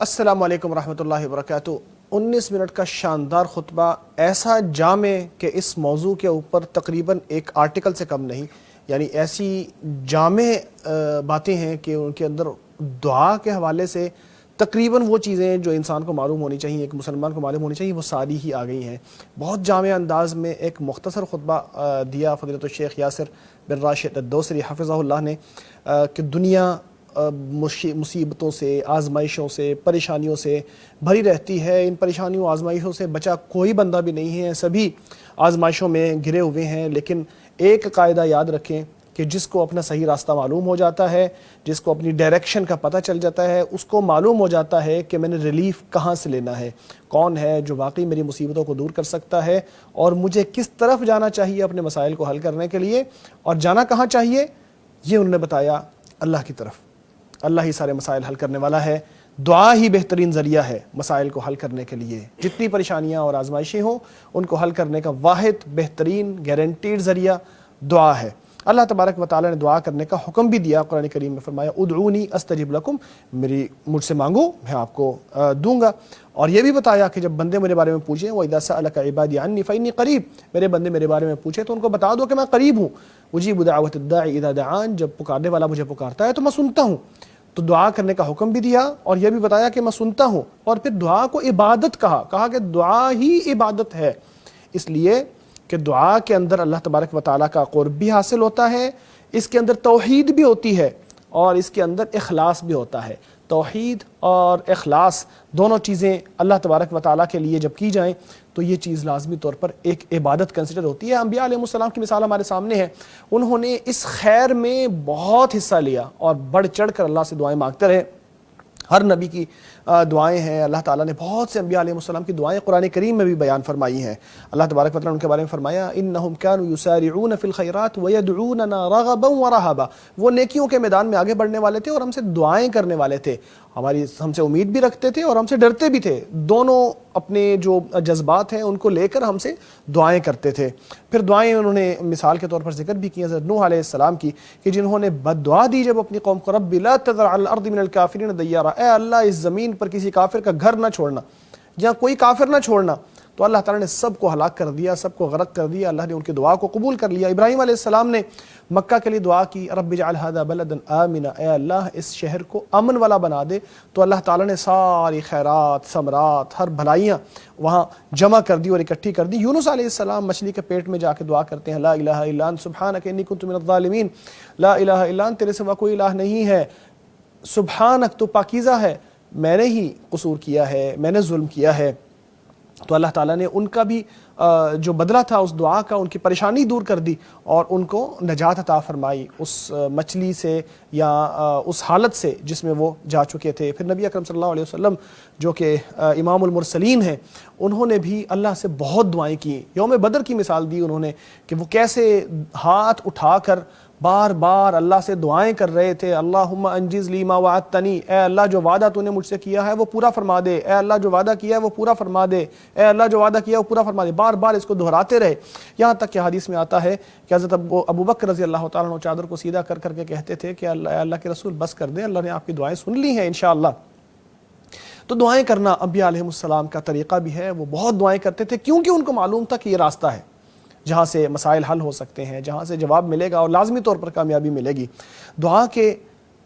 السلام علیکم ورحمۃ اللہ وبرکاتہ۔ 19 منٹ کا شاندار خطبہ، ایسا جامع کہ اس موضوع کے اوپر تقریباً ایک آرٹیکل سے کم نہیں، یعنی ایسی جامع باتیں ہیں کہ ان کے اندر دعا کے حوالے سے تقریباً وہ چیزیں جو انسان کو معلوم ہونی چاہیے، ایک مسلمان کو معلوم ہونی چاہیے، وہ ساری ہی آ گئی ہیں۔ بہت جامع انداز میں ایک مختصر خطبہ دیا فضیلت الشیخ یاسر بن راشد الدوسری حفظہ اللہ نے کہ دنیا مصیبتوں سے، آزمائشوں سے، پریشانیوں سے بھری رہتی ہے۔ ان پریشانیوں آزمائشوں سے بچا کوئی بندہ بھی نہیں ہے، سبھی آزمائشوں میں گھرے ہوئے ہیں، لیکن ایک قاعدہ یاد رکھیں کہ جس کو اپنا صحیح راستہ معلوم ہو جاتا ہے، جس کو اپنی ڈائریکشن کا پتہ چل جاتا ہے، اس کو معلوم ہو جاتا ہے کہ میں نے ریلیف کہاں سے لینا ہے، کون ہے جو واقعی میری مصیبتوں کو دور کر سکتا ہے، اور مجھے کس طرف جانا چاہیے اپنے مسائل کو حل کرنے کے لیے، اور جانا کہاں چاہیے یہ انہوں نے بتایا اللہ کی طرف۔ اللہ ہی سارے مسائل حل کرنے والا ہے، دعا ہی بہترین ذریعہ ہے مسائل کو حل کرنے کے لیے۔ جتنی پریشانیاں اور آزمائشیں ہوں ان کو حل کرنے کا واحد بہترین گارنٹیڈ ذریعہ دعا ہے۔ اللہ تبارک و تعالی نے دعا کرنے کا حکم بھی دیا، قرآن کریم میں فرمایا ادعونی استجب لکم، مجھ سے مانگو میں آپ کو دوں گا۔ اور یہ بھی بتایا کہ جب بندے میرے بارے میں پوچھیں وَإِذَا سَأَلَكَ عِبَادِي عَنِّي فَإِنِّي قَرِيبٌ، میرے بندے میرے بارے میں پوچھیں تو ان کو بتا دو کہ میں قریب ہوں۔ اجیب دعوۃ الداعی اذا دعان، جب پکارنے والا مجھے پکارتا ہے تو میں سنتا ہوں۔ تو دعا کرنے کا حکم بھی دیا اور یہ بھی بتایا کہ میں سنتا ہوں، اور پھر دعا کو عبادت کہا کہ دعا ہی عبادت ہے، اس لیے کہ دعا کے اندر اللہ تبارک و تعالیٰ کا قرب بھی حاصل ہوتا ہے، اس کے اندر توحید بھی ہوتی ہے اور اس کے اندر اخلاص بھی ہوتا ہے۔ توحید اور اخلاص دونوں چیزیں اللہ تبارک و تعالیٰ کے لیے جب کی جائیں تو یہ چیز لازمی طور پر ایک عبادت کنسیڈر ہوتی ہے۔ انبیاء علیہ السلام کی مثال ہمارے سامنے ہے، انہوں نے اس خیر میں بہت حصہ لیا اور بڑھ چڑھ کر اللہ سے دعائیں مانگتے رہے۔ ہر نبی کی دعائیں ہیں، اللہ تعالیٰ نے بہت سے انبیاء علیہ السلام کی دعائیں قرآن کریم میں بھی بیان فرمائی ہیں۔ اللہ تبارک و تعالیٰ نے ان کے بارے میں فرمایا انہم کانوا یسارعون فی الخیرات ویدعوننا رغبا ورہبا، وہ نیکیوں کے میدان میں آگے بڑھنے والے تھے اور ہم سے دعائیں کرنے والے تھے، ہم سے امید بھی رکھتے تھے اور ہم سے ڈرتے بھی تھے، دونوں اپنے جو جذبات ہیں ان کو لے کر ہم سے دعائیں کرتے تھے۔ پھر دعائیں انہوں نے مثال کے طور پر ذکر بھی کی حضرت نوح علیہ السلام کی کہ جنہوں نے بد دعا دی جب اپنی قوم کو رب لا تذر علی الارض من الکافرین دیارا، اے اللہ اس زمین پر کسی کافر کا گھر نہ چھوڑنا یا کوئی کافر نہ چھوڑنا، تو اللہ تعالیٰ نے سب کو ہلاک کر دیا، سب کو غرق کر دیا۔ اللہ نے ان کی دعا کو قبول کر لیا۔ ابراہیم علیہ السلام نے مکہ کے لیے دعا کی رب اجعل ھذا بلدا آمنا، اے اللہ اس شہر کو امن والا بنا دے، تو اللہ تعالیٰ نے ساری خیرات، ثمرات، ہر بھلائیاں وہاں جمع کر دی اور اکٹھی کر دی۔ یونس علیہ السلام مچھلی کے پیٹ میں جا کے دعا کرتے ہیں لا الہ الا انت سبحانک انی کنت من الظالمین، لا الہ الا انت، تیرے سوا کوئی الہ نہیں ہے، سبحانک تو پاکیزہ ہے، میں نے ہی قصور کیا ہے، میں نے ظلم کیا ہے۔ تو اللہ تعالیٰ نے ان کا بھی جو بدلہ تھا اس دعا کا، ان کی پریشانی دور کر دی اور ان کو نجات عطا فرمائی اس مچھلی سے یا اس حالت سے جس میں وہ جا چکے تھے۔ پھر نبی اکرم صلی اللہ علیہ وسلم جو کہ امام المرسلین ہیں، انہوں نے بھی اللہ سے بہت دعائیں کی۔ یوم بدر کی مثال دی انہوں نے کہ وہ کیسے ہاتھ اٹھا کر بار بار اللہ سے دعائیں کر رہے تھے، اللہم انجز لی ما وعدتنی، اے اللہ جو وعدہ تو نے مجھ سے کیا ہے وہ پورا فرما دے، اے اللہ جو وعدہ کیا ہے وہ پورا فرما دے، اے اللہ جو وعدہ کیا ہے وہ پورا فرما دے، بار بار اس کو دہراتے رہے، یہاں تک کہ حدیث میں آتا ہے کہ حضرت ابو بکر رضی اللہ تعالیٰ عنہ چادر کو سیدھا کر کر کے کہتے تھے کہ اللہ کے رسول بس کر دیں، اللہ نے آپ کی دعائیں سن لی ہیں انشاءاللہ۔ تو دعائیں کرنا انبیاء علیہ السلام کا طریقہ بھی ہے، وہ بہت دعائیں کرتے تھے کیونکہ ان کو معلوم تھا کہ یہ راستہ ہے جہاں سے مسائل حل ہو سکتے ہیں، جہاں سے جواب ملے گا اور لازمی طور پر کامیابی ملے گی۔ دعا کے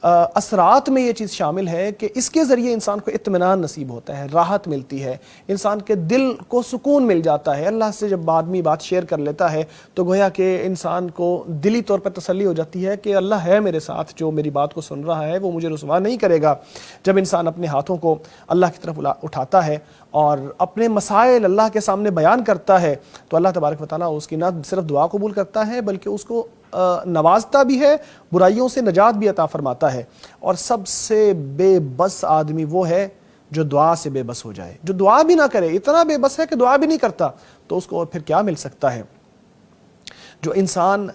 اثرات میں یہ چیز شامل ہے کہ اس کے ذریعے انسان کو اطمینان نصیب ہوتا ہے، راحت ملتی ہے، انسان کے دل کو سکون مل جاتا ہے۔ اللہ سے جب آدمی بات شیئر کر لیتا ہے تو گویا کہ انسان کو دلی طور پر تسلی ہو جاتی ہے کہ اللہ ہے میرے ساتھ، جو میری بات کو سن رہا ہے وہ مجھے رسوا نہیں کرے گا۔ جب انسان اپنے ہاتھوں کو اللہ کی طرف اٹھاتا ہے اور اپنے مسائل اللہ کے سامنے بیان کرتا ہے تو اللہ تبارک و تعالیٰ اس کی نہ صرف دعا قبول کرتا ہے بلکہ اس کو نوازتا بھی ہے، برائیوں سے نجات بھی عطا فرماتا ہے۔ اور سب سے بے بس آدمی وہ ہے جو دعا سے بے بس ہو جائے، جو دعا بھی نہ کرے، اتنا بے بس ہے کہ دعا بھی نہیں کرتا، تو اس کو پھر کیا مل سکتا ہے؟ جو انسان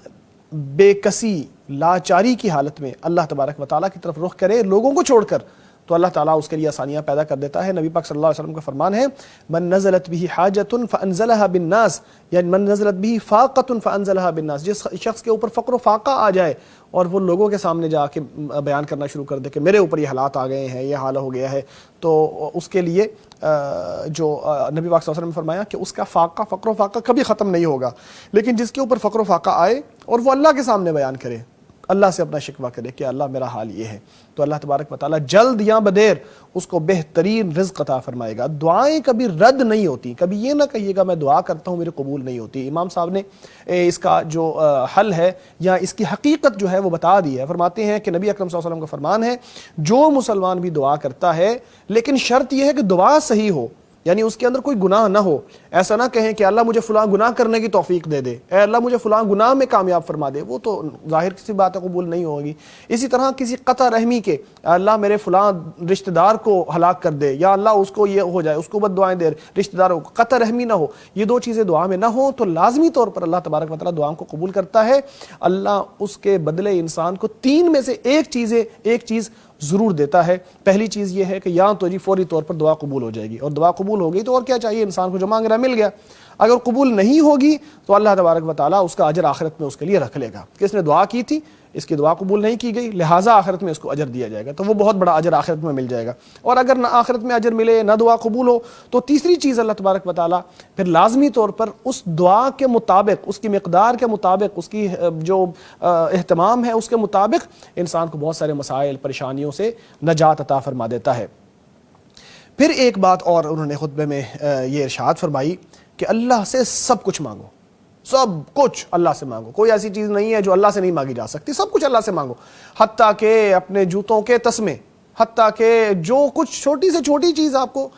بے کسی لاچاری کی حالت میں اللہ تبارک و تعالیٰ کی طرف رخ کرے لوگوں کو چھوڑ کر، تو اللہ تعالیٰ اس کے لیے آسانیاں پیدا کر دیتا ہے۔ نبی پاک صلی اللہ علیہ وسلم کا فرمان ہے من نزلت به حاجۃ فانزلها بالناس، یعنی من نزلت به فاقۃ فانزلها بالناس، جس شخص کے اوپر فقر و فاقہ آ جائے اور وہ لوگوں کے سامنے جا کے بیان کرنا شروع کر دے کہ میرے اوپر یہ حالات آ گئے ہیں، یہ حال ہو گیا ہے، تو اس کے لیے جو نبی پاک صلی اللہ علیہ وسلم نے فرمایا کہ اس کا فاقہ، فقر و فاقہ کبھی ختم نہیں ہوگا، لیکن جس کے اوپر فقر و فاقہ آئے اور وہ اللہ کے سامنے بیان کرے، اللہ سے اپنا شکوہ کرے کہ اللہ میرا حال یہ ہے، تو اللہ تبارک و تعالیٰ جلد یا بدیر اس کو بہترین رزق عطا فرمائے گا۔ دعائیں کبھی رد نہیں ہوتی، کبھی یہ نہ کہیے گا میں دعا کرتا ہوں میرے قبول نہیں ہوتی۔ امام صاحب نے اس کا جو حل ہے یا اس کی حقیقت جو ہے وہ بتا دی ہے۔ فرماتے ہیں کہ نبی اکرم صلی اللہ علیہ وسلم کا فرمان ہے جو مسلمان بھی دعا کرتا ہے لیکن شرط یہ ہے کہ دعا صحیح ہو، یعنی اس کے اندر کوئی گناہ نہ ہو، ایسا نہ کہیں کہ اللہ مجھے فلاں گناہ کرنے کی توفیق دے دے، اے اللہ مجھے فلاں گناہ میں کامیاب فرما دے، وہ تو ظاہر کسی بات قبول نہیں ہوگی۔ اسی طرح کسی قطع رحمی کے، اللہ میرے فلاں رشتہ دار کو ہلاک کر دے، یا اللہ اس کو یہ ہو جائے، اس کو بد دعائیں دے، رشتہ داروں کو قطع رحمی نہ ہو، یہ دو چیزیں دعا میں نہ ہوں تو لازمی طور پر اللہ تبارک و تعالیٰ دعاؤں کو قبول کرتا ہے۔ اللہ اس کے بدلے انسان کو تین میں سے ایک چیز ضرور دیتا ہے۔ پہلی چیز یہ ہے کہ یا تو جی فوری طور پر دعا قبول ہو جائے گی، اور دعا قبول ہو گئی تو اور کیا چاہیے انسان کو، جو مانگ رہا مل گیا۔ اگر قبول نہیں ہوگی تو اللہ تبارک و تعالیٰ اس کا اجر آخرت میں اس کے لیے رکھ لے گا کہ اس نے دعا کی تھی، اس کی دعا قبول نہیں کی گئی، لہٰذا آخرت میں اس کو اجر دیا جائے گا، تو وہ بہت بڑا اجر آخرت میں مل جائے گا۔ اور اگر نہ آخرت میں اجر ملے نہ دعا قبول ہو تو تیسری چیز اللہ تبارک و تعالیٰ پھر لازمی طور پر اس دعا کے مطابق، اس کی مقدار کے مطابق، اس کی جو اہتمام ہے اس کے مطابق انسان کو بہت سارے مسائل، پریشانیوں سے نجات عطا فرما دیتا ہے۔ پھر ایک بات اور انہوں نے خطبے میں یہ ارشاد فرمائی کہ اللہ سے سب کچھ مانگو، سب کچھ اللہ سے مانگو، کوئی ایسی چیز نہیں ہے جو اللہ سے نہیں مانگی جا سکتی، سب کچھ اللہ سے مانگو، حتیٰ کہ اپنے جوتوں کے تسمے، حتیٰ کہ جو کچھ چھوٹی سے چھوٹی چیز آپ کو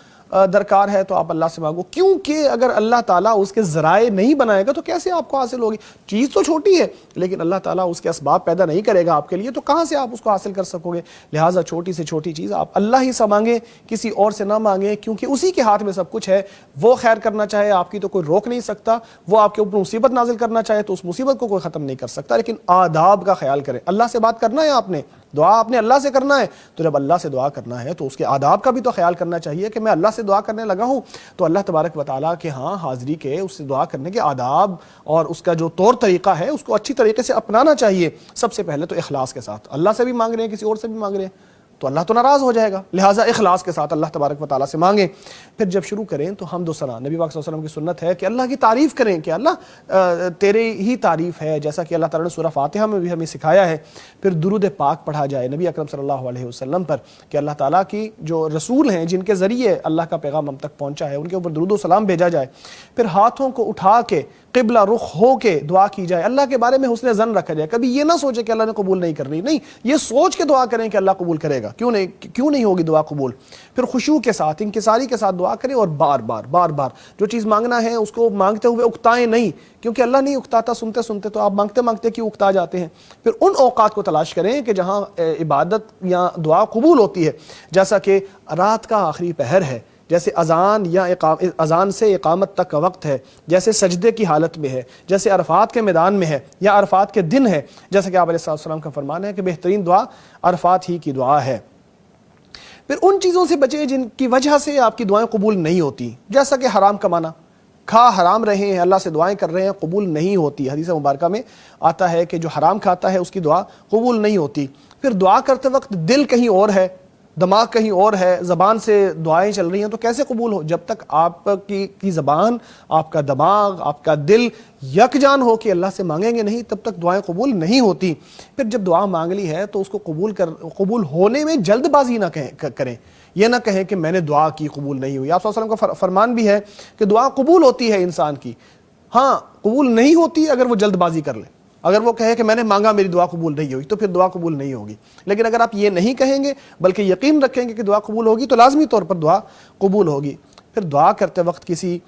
درکار ہے تو آپ اللہ سے مانگو، کیونکہ اگر اللہ تعالیٰ اس کے ذرائع نہیں بنائے گا تو کیسے آپ کو حاصل ہوگی؟ چیز تو چھوٹی ہے لیکن اللہ تعالیٰ اس کے اسباب پیدا نہیں کرے گا آپ کے لیے تو کہاں سے آپ اس کو حاصل کر سکو گے؟ لہٰذا چھوٹی سے چھوٹی چیز آپ اللہ ہی سے مانگیں، کسی اور سے نہ مانگیں، کیونکہ اسی کے ہاتھ میں سب کچھ ہے۔ وہ خیر کرنا چاہے آپ کی تو کوئی روک نہیں سکتا، وہ آپ کے اوپر مصیبت نازل کرنا چاہے تو اس مصیبت کو کوئی ختم نہیں کر سکتا، لیکن آداب کا خیال کریں۔ اللہ سے بات کرنا ہے آپ نے، دعا آپ نے اللہ سے کرنا ہے، تو جب اللہ سے دعا کرنا ہے تو اس کے آداب کا بھی تو خیال کرنا چاہیے کہ میں اللہ سے دعا کرنے لگا ہوں تو اللہ تبارک و تعالیٰ کے ہاں حاضری کے، اس سے دعا کرنے کے آداب اور اس کا جو طور طریقہ ہے اس کو اچھی طریقے سے اپنانا چاہیے۔ سب سے پہلے تو اخلاص کے ساتھ، اللہ سے بھی مانگ رہے ہیں کسی اور سے بھی مانگ رہے ہیں تو اللہ تو ناراض ہو جائے گا، لہٰذا اخلاص کے ساتھ اللہ تبارک و تعالیٰ سے مانگیں۔ پھر جب شروع کریں تو حمد و ثنا، نبی پاک صلی اللہ علیہ وسلم کی سنت ہے کہ اللہ کی تعریف کریں کہ اللہ تیرے ہی تعریف ہے، جیسا کہ اللہ تعالیٰ نے سورہ فاتحہ میں بھی ہمیں سکھایا ہے۔ پھر درود پاک پڑھا جائے نبی اکرم صلی اللہ علیہ وسلم پر کہ اللہ تعالیٰ کی جو رسول ہیں جن کے ذریعے اللہ کا پیغام ہم تک پہنچا ہے ان کے اوپر درود و سلام بھیجا جائے۔ پھر ہاتھوں کو اٹھا کے قبلہ رخ ہو کے دعا کی جائے، اللہ کے بارے میں حسن ظن رکھا جائے، کبھی یہ نہ سوچے کہ اللہ نے قبول نہیں کرنی، نہیں، یہ سوچ کے دعا کریں کہ اللہ قبول کرے گا، کیوں نہیں ہوگی دعا قبول۔ پھر خشوع کے ساتھ، انکساری کے ساتھ دعا کریں اور بار بار جو چیز مانگنا ہے اس کو مانگتے ہوئے اکتائیں نہیں، کیونکہ اللہ نہیں اکتاتا، سنتے سنتے تو آپ مانگتے کیوں اکتا جاتے ہیں۔ پھر ان اوقات کو تلاش کریں کہ جہاں عبادت یا دعا قبول ہوتی ہے، جیسا کہ رات کا آخری پہر ہے، جیسے اذان سے اقامت تک کا وقت ہے، جیسے سجدے کی حالت میں ہے، جیسے عرفات کے میدان میں ہے یا عرفات کے دن ہے، جیسا کہ آپ علیہ السلام کا فرمان ہے کہ بہترین دعا عرفات ہی کی دعا ہے۔ پھر ان چیزوں سے بچیں جن کی وجہ سے آپ کی دعائیں قبول نہیں ہوتی، جیسا کہ حرام کمانا، کھا حرام رہے ہیں، اللہ سے دعائیں کر رہے ہیں، قبول نہیں ہوتی۔ حدیث مبارکہ میں آتا ہے کہ جو حرام کھاتا ہے اس کی دعا قبول نہیں ہوتی۔ پھر دعا کرتے وقت دل کہیں اور ہے، دماغ کہیں اور ہے، زبان سے دعائیں چل رہی ہیں تو کیسے قبول ہو؟ جب تک آپ کی زبان، آپ کا دماغ، آپ کا دل یکجان ہو کہ اللہ سے مانگیں گے نہیں، تب تک دعائیں قبول نہیں ہوتی۔ پھر جب دعا مانگ لی ہے تو اس کو قبول ہونے میں جلد بازی نہ کریں، یہ نہ کہیں کہ میں نے دعا کی قبول نہیں ہوئی۔ آپ صلی اللہ علیہ وسلم کا فرمان بھی ہے کہ دعا قبول ہوتی ہے انسان کی، ہاں قبول نہیں ہوتی اگر وہ جلد بازی کر لے، اگر وہ کہے کہ میں نے مانگا میری دعا قبول نہیں ہوئی تو پھر دعا قبول نہیں ہوگی۔ لیکن اگر آپ یہ نہیں کہیں گے بلکہ یقین رکھیں گے کہ دعا قبول ہوگی تو لازمی طور پر دعا قبول ہوگی۔ پھر دعا کرتے وقت کسی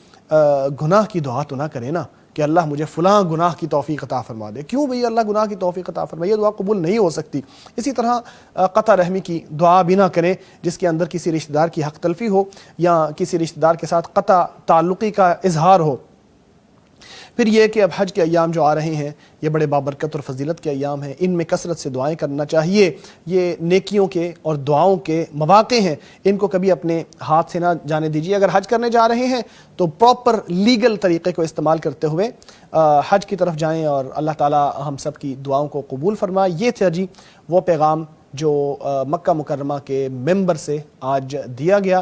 گناہ کی دعا تو نہ کریں نا کہ اللہ مجھے فلاں گناہ کی توفیق عطا فرما دے، کیوں بھئی اللہ گناہ کی توفیق عطا فرمائے، یہ دعا قبول نہیں ہو سکتی۔ اسی طرح قطع رحمی کی دعا بھی نہ کریں جس کے اندر کسی رشتہ دار کی حق تلفی ہو یا کسی رشتہ دار کے ساتھ قطع تعلقی کا اظہار ہو۔ پھر یہ کہ اب حج کے ایام جو آ رہے ہیں یہ بڑے بابرکت اور فضیلت کے ایام ہیں، ان میں کثرت سے دعائیں کرنا چاہیے، یہ نیکیوں کے اور دعاؤں کے مواقع ہیں، ان کو کبھی اپنے ہاتھ سے نہ جانے دیجیے۔ اگر حج کرنے جا رہے ہیں تو پراپر لیگل طریقے کو استعمال کرتے ہوئے حج کی طرف جائیں، اور اللہ تعالی ہم سب کی دعاؤں کو قبول فرمائے۔ یہ تھا جی وہ پیغام جو مکہ مکرمہ کے ممبر سے آج دیا گیا۔